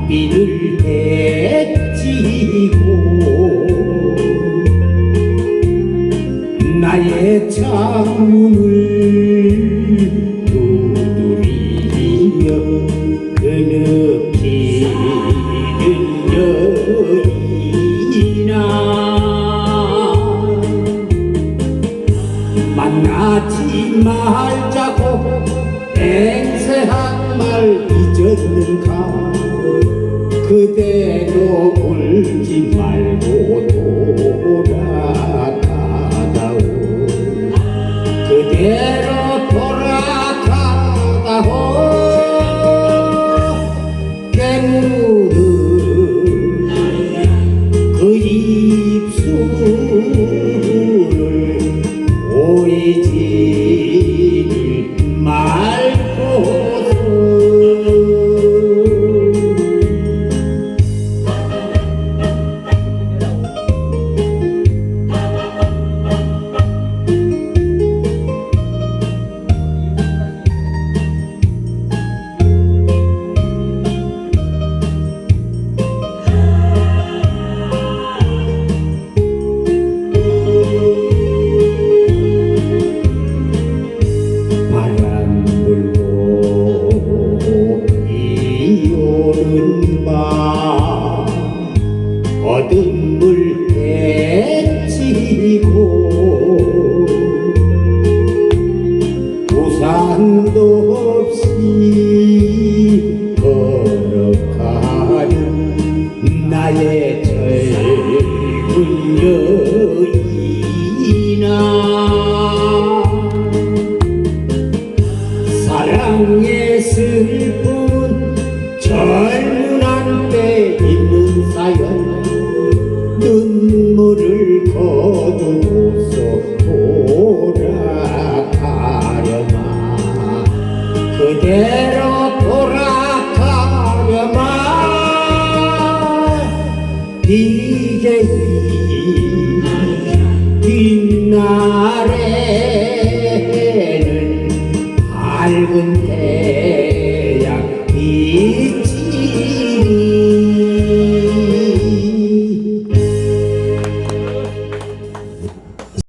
낭비를 해치고 나의 창문을 두드리며 그느끼는 여인아 만나지 말자고 맹세한 말 잊었는가 그대로 울지 말고 돌아가다오 그대로 돌아가다오 깨무는 그 입술을 보이지를 말고서 어둠을 헤치고 우산도 없이 걸어가는 나의 젊은 여인아 사랑의 슬픔은 젊은 한때 있는 사연 눈물을 거두고서 돌아가려마 그대로 돌아가려마 이제 뒷날에